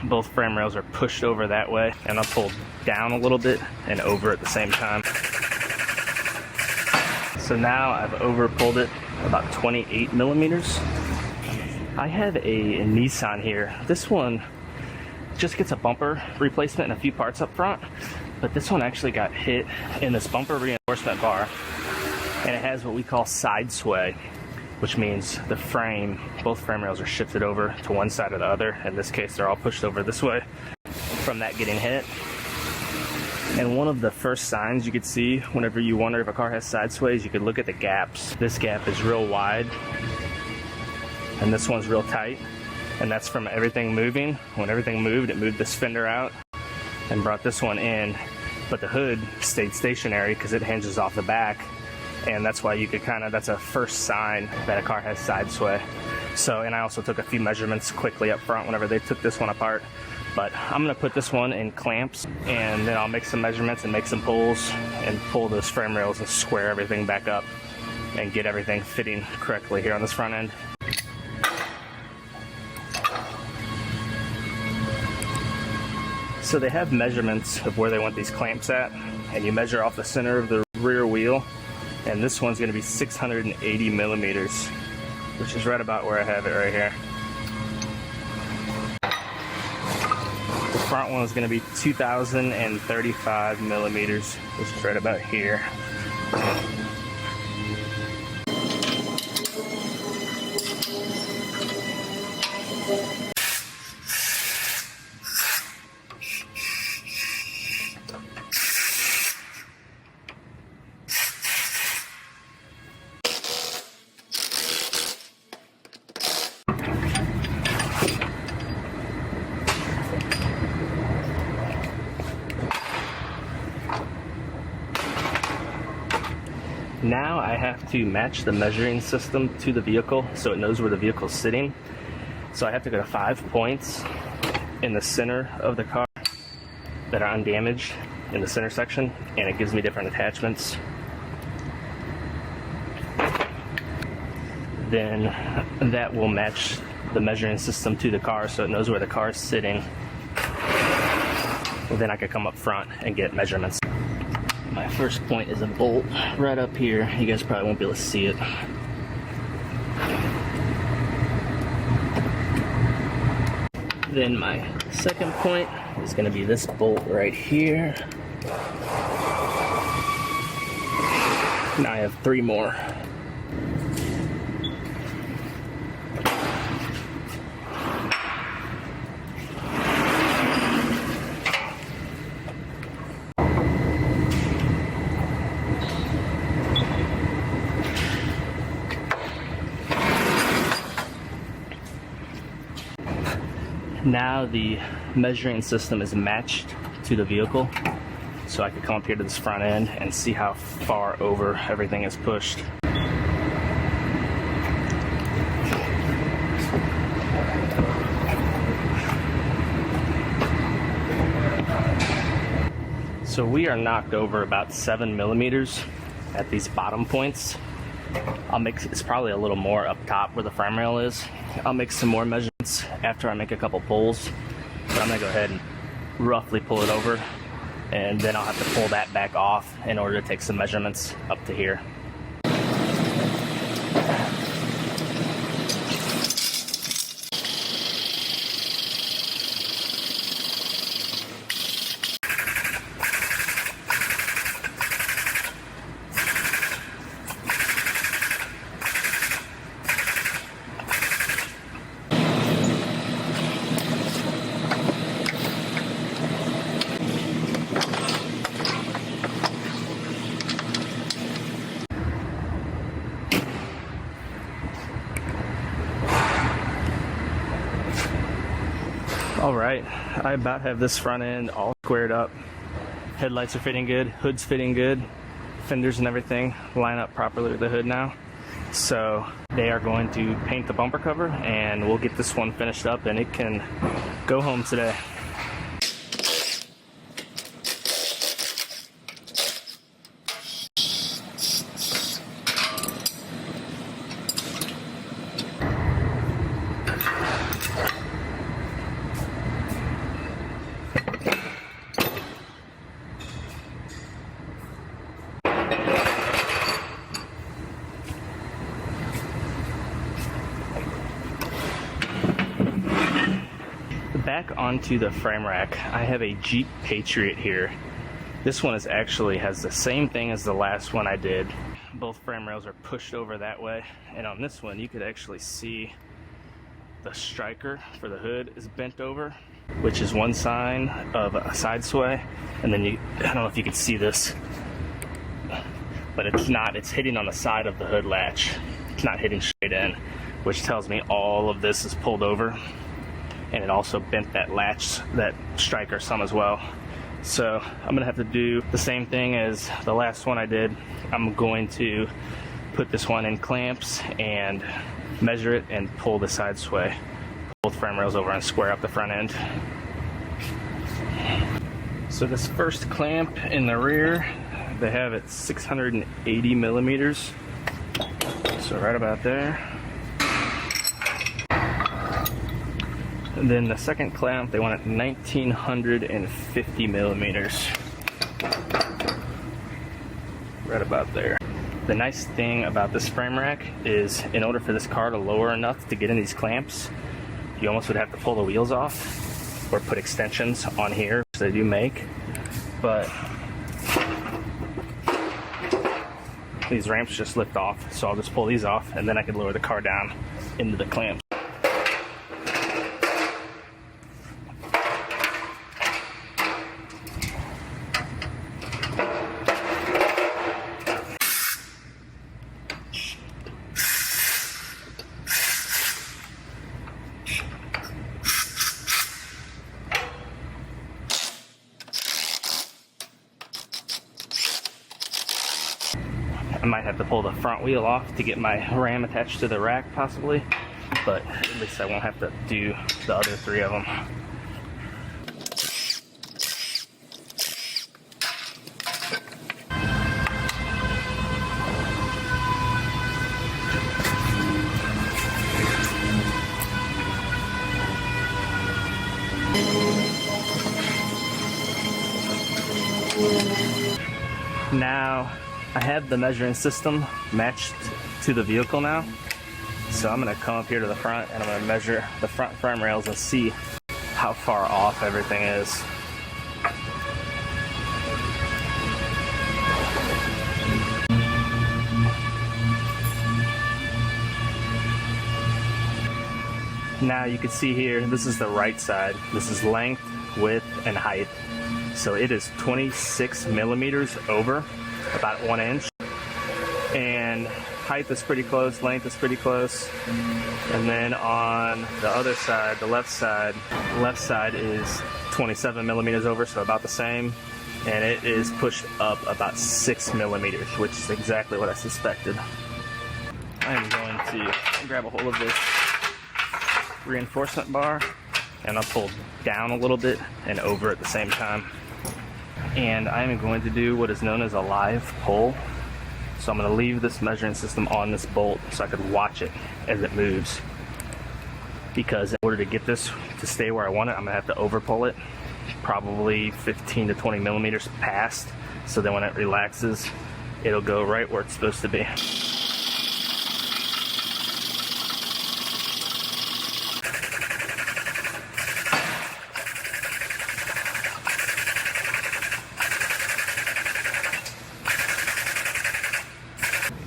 Both frame rails are pushed over that way, and I'll pull down a little bit and over at the same time. So now I've over pulled it about 28 millimeters. I have a Nissan here. This one just gets a bumper replacement and a few parts up front, but this one actually got hit in this bumper reinforcement bar, and it has what we call side sway, which means the frame, both frame rails are shifted over to one side or the other. In this case, they're all pushed over this way from that getting hit. And one of the first signs you could see whenever you wonder if a car has side sways, you could look at the gaps. This gap is real wide, and this one's real tight, and that's from everything moving. When everything moved, it moved this fender out and brought this one in, but the hood stayed stationary because it hinges off the back. And that's why you could that's a first sign that a car has side sway. So, and I also took a few measurements quickly up front whenever they took this one apart. But I'm gonna put this one in clamps, and then I'll make some measurements and make some pulls and pull those frame rails and square everything back up and get everything fitting correctly here on this front end. So they have measurements of where they want these clamps at, and you measure off the center of the rear wheel. And this one's going to be 680 millimeters, which is right about where I have it right here. The front one is going to be 2,035 millimeters, which is right about here. Now I have to match the measuring system to the vehicle so it knows where the vehicle's sitting. So I have to go to 5 points in the center of the car that are undamaged in the center section, and it gives me different attachments. Then that will match the measuring system to the car so it knows where the car is sitting. And then I could come up front and get measurements. My first point is a bolt right up here. You guys probably won't be able to see it. Then my second point is going to be this bolt right here. Now I have 3 more. Now the measuring system is matched to the vehicle, so I can come up here to this front end and see how far over everything is pushed. So we are knocked over about 7 millimeters at these bottom points. It's probably a little more up top where the frame rail is. I'll make some more measurements after I make a couple pulls, but I'm gonna go ahead and roughly pull it over, and then I'll have to pull that back off in order to take some measurements up to here. Alright, I about have this front end all squared up. Headlights are fitting good, hood's fitting good, fenders and everything line up properly with the hood now. So they are going to paint the bumper cover, and we'll get this one finished up and it can go home today. back onto the frame rack, I have a Jeep Patriot here. This one has the same thing as the last one I did. Both frame rails are pushed over that way, and on this one you could actually see the striker for the hood is bent over, which is one sign of a side sway. And then I don't know if you can see this, but it's hitting on the side of the hood latch. It's not hitting straight in, which tells me all of this is pulled over, and it also bent that latch, that striker some as well. So I'm gonna have to do the same thing as the last one I did. I'm going to put this one in clamps and measure it and pull the side sway, both frame rails over and square up the front end. So this first clamp in the rear, they have it 680 millimeters, so right about there. And then the second clamp, they want it 1950 millimeters, right about there. The nice thing about this frame rack is, in order for this car to lower enough to get in these clamps, you almost would have to pull the wheels off or put extensions on here, which they do make. But these ramps just lift off, so I'll just pull these off and then I can lower the car down into the clamps. I might have to pull the front wheel off to get my ram attached to the rack possibly, but at least I won't have to do the other three of them. Now I have the measuring system matched to the vehicle now, so I'm going to come up here to the front and I'm going to measure the front frame rails and see how far off everything is. Now you can see here, this is the right side. This is length, width, and height. So it is 26 millimeters over, about 1 inch. And height is pretty close, length is pretty close. And then on the other side, the left side is 27 millimeters over, so about the same. And it is pushed up about 6 millimeters, which is exactly what I suspected. I am going to grab a hold of this reinforcement bar and I'll pull down a little bit and over at the same time. And I am going to do what is known as a live pull. So I'm going to leave this measuring system on this bolt so I could watch it as it moves. Because in order to get this to stay where I want it, I'm going to have to over pull it, probably 15 to 20 millimeters past. So then when it relaxes, it'll go right where it's supposed to be.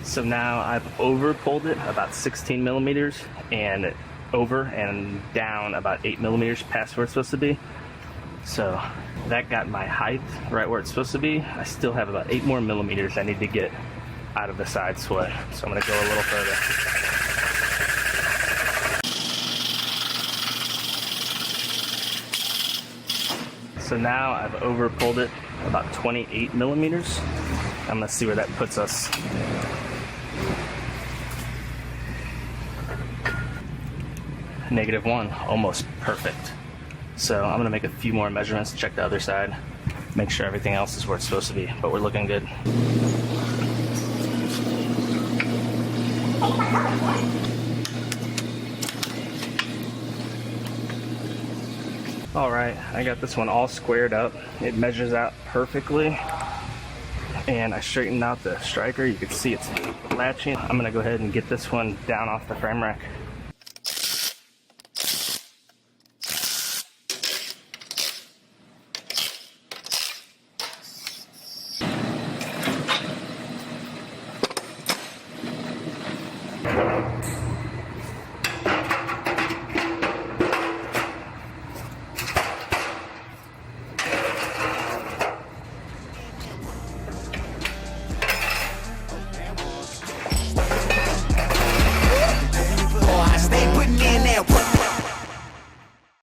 So now I've over pulled it about 16 millimeters and over and down about 8 millimeters past where it's supposed to be. So that got my height right where it's supposed to be. I still have about 8 more millimeters I need to get out of the side sway. So I'm going to go a little further. So now I've over pulled it about 28 millimeters. I'm going to see where that puts us. -1, almost perfect. So I'm gonna make a few more measurements, check the other side, make sure everything else is where it's supposed to be, but we're looking good. All right, I got this one all squared up. It measures out perfectly. And I straightened out the striker. You can see it's latching. I'm gonna go ahead and get this one down off the frame rack.